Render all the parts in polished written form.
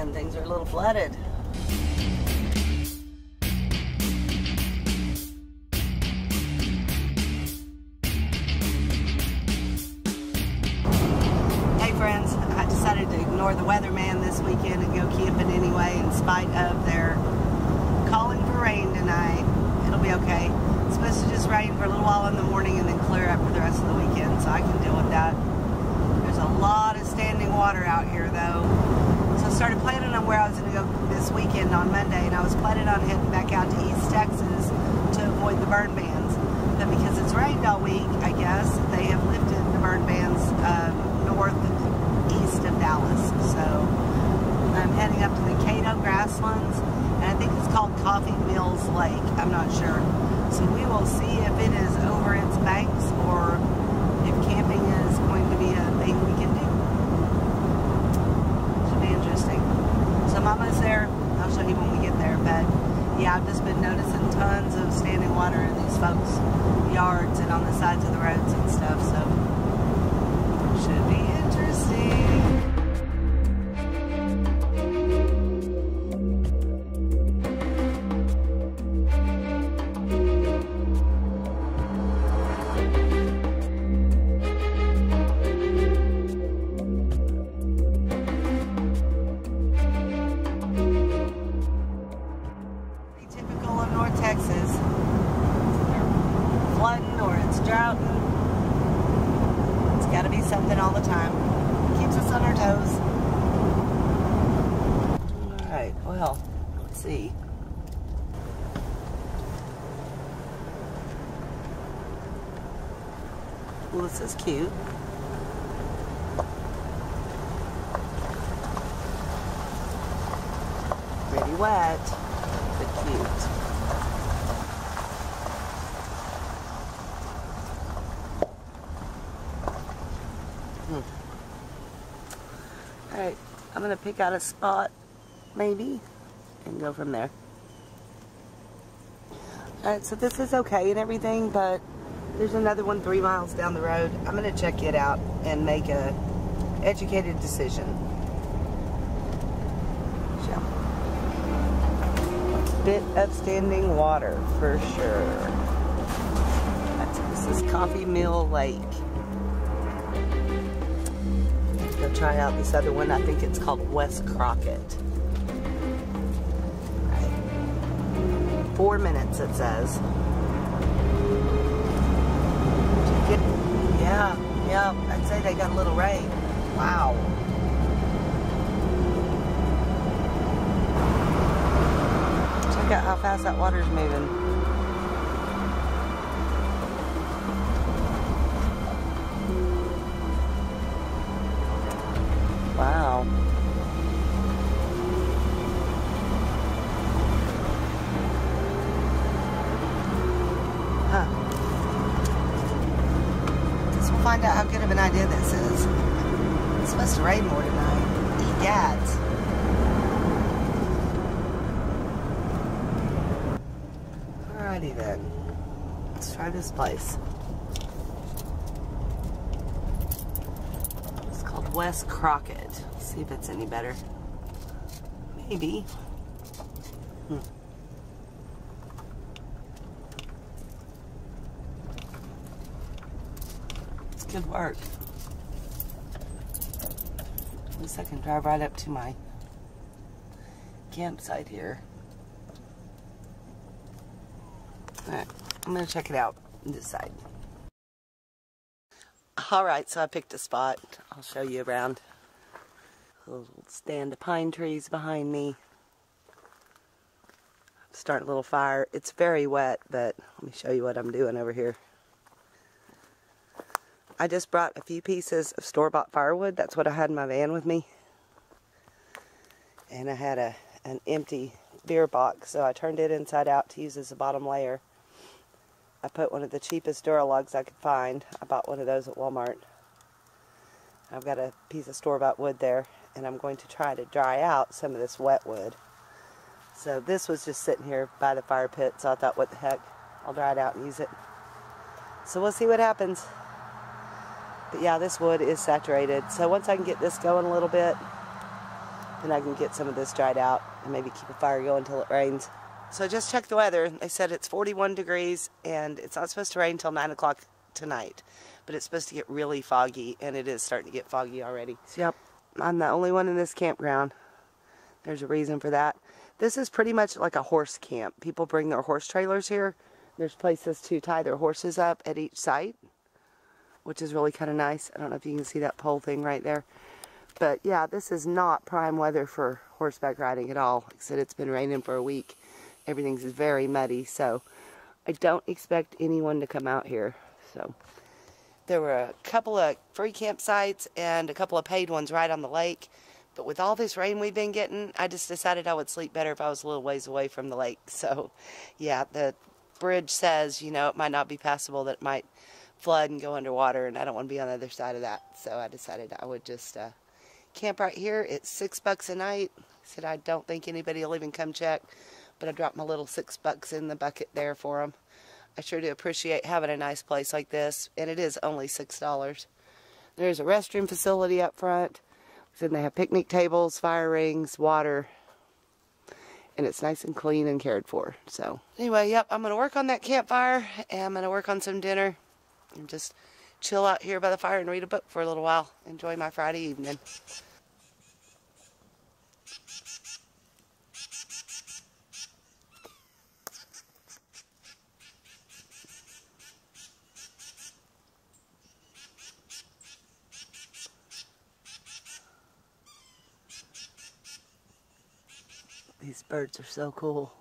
and things are a little flooded. Hey friends, I decided to ignore the weatherman this weekend and go camping anyway in spite of their calling for rain tonight. It'll be okay. It's supposed to just rain for a little while in the morning and then clear up for the rest of the weekend, so I can deal with that. There's a lot of standing water out here though. So I started planning on where I was going to go this weekend on Monday, and I was planning on heading back out to East Texas to avoid the burn bans. But because it's rained all week, I guess, they have lifted the burn bans northeast of Dallas. So I'm heading up to the Cato grasslands, and I think it's called Coffee Mills Lake. I'm not sure. So we will see if it is over its banks or if camping is going to be a thing we can do. Should be interesting. So I'm almost there. I'll show you when we get there. But yeah, I've just been noticing tons of standing water in these folks' yards and on the sides of the roads and stuff. So should be interesting. Texas. They're flooding or it's droughting. It's got to be something all the time. Keeps us on our toes. Alright, well, let's see. Well, this is cute. Pretty wet, but cute. Alright, I'm going to pick out a spot, maybe, and go from there. Alright, so this is okay and everything, but there's another one 3 miles down the road. I'm going to check it out and make a educated decision. So, bit of standing water, for sure. This is Coffee Mill Lake. Go try out this other one. I think it's called West Crockett. Right. 4 minutes it says. Yeah, I'd say they got a little rain. Wow. Check out how fast that water's moving. Wow. Huh. Guess we'll find out how good of an idea this is. It's supposed to rain more tonight. Egads. Alrighty then. Let's try this place. West Crockett. Let's see if it's any better. Maybe. It's good work. At least I can drive right up to my campsite here. Alright, I'm going to check it out and decide. Alright, so I picked a spot. I'll show you around. A little stand of pine trees behind me. Start a little fire. It's very wet, but let me show you what I'm doing over here. I just brought a few pieces of store-bought firewood. That's what I had in my van with me. And I had an empty beer box, so I turned it inside out to use as a bottom layer. I put one of the cheapest Duralogs I could find. I bought one of those at Walmart. I've got a piece of store-bought wood there, and I'm going to try to dry out some of this wet wood. So this was just sitting here by the fire pit, so I thought, what the heck, I'll dry it out and use it. So we'll see what happens. But yeah, this wood is saturated. So once I can get this going a little bit, Then I can get some of this dried out and maybe keep a fire going until it rains. So I just checked the weather. They said it's 41 degrees and it's not supposed to rain until 9 o'clock tonight. But it's supposed to get really foggy, and it is starting to get foggy already. So yep, I'm the only one in this campground. There's a reason for that. This is pretty much like a horse camp. People bring their horse trailers here. There's places to tie their horses up at each site, which is really kind of nice. I don't know if you can see that pole thing right there. But yeah, this is not prime weather for horseback riding at all. Like I said, it's been raining for a week. Everything's very muddy, so I don't expect anyone to come out here. So there were a couple of free campsites and a couple of paid ones right on the lake. But with all this rain we've been getting, I just decided I would sleep better if I was a little ways away from the lake. So yeah, the bridge says, you know, it might not be passable, that it might flood and go underwater, and I don't want to be on the other side of that. So I decided I would just camp right here. It's $6 a night. I said I don't think anybody will even come check, but I dropped my little $6 in the bucket there for them. I sure do appreciate having a nice place like this, and it is only $6. There's a restroom facility up front. Then they have picnic tables, fire rings, water, and it's nice and clean and cared for. So anyway, yep, I'm going to work on that campfire, and I'm going to work on some dinner, and just chill out here by the fire and read a book for a little while. Enjoy my Friday evening. These birds are so cool.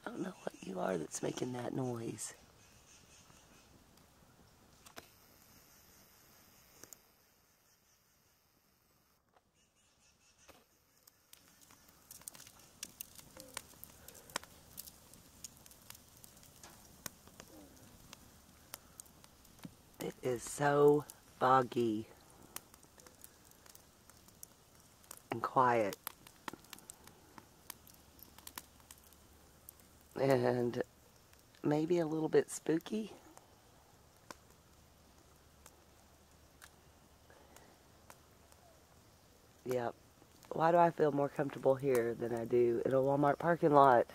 I don't know what you are that's making that noise. It is so foggy and quiet, and maybe a little bit spooky. Yep. Why do I feel more comfortable here than I do in a Walmart parking lot?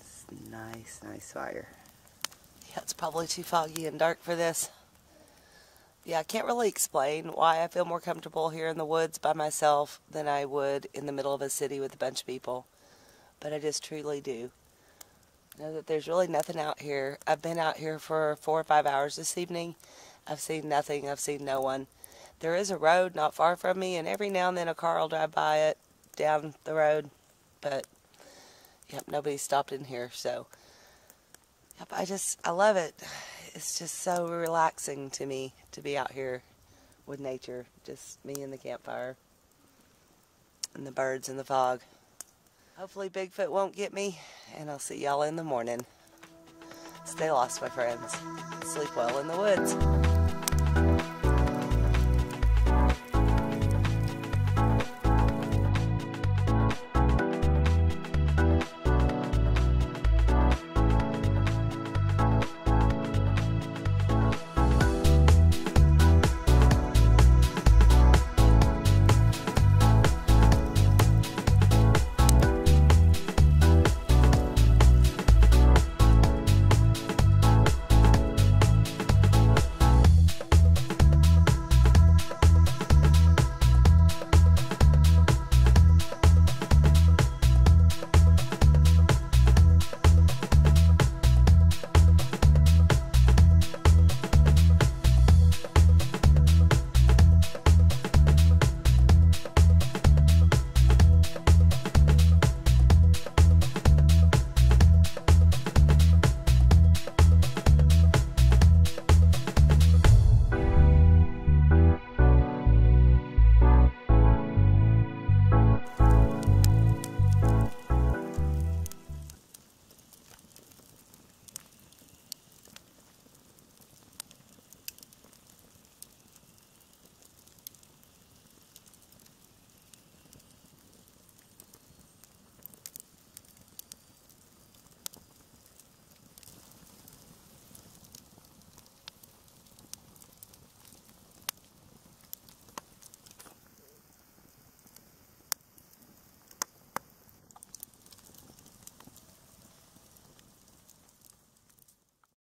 It's nice, nice fire. Yeah, it's probably too foggy and dark for this. Yeah, I can't really explain why I feel more comfortable here in the woods by myself than I would in the middle of a city with a bunch of people. But I just truly do. I know that there's really nothing out here. I've been out here for 4 or 5 hours this evening. I've seen nothing. I've seen no one. There is a road not far from me, and every now and then a car will drive by it down the road. But, yep, nobody's stopped in here, so. Yep, I love it. It's just so relaxing to me to be out here with nature. Just me and the campfire and the birds and the fog. Hopefully Bigfoot won't get me, and I'll see y'all in the morning. Stay lost, my friends. Sleep well in the woods.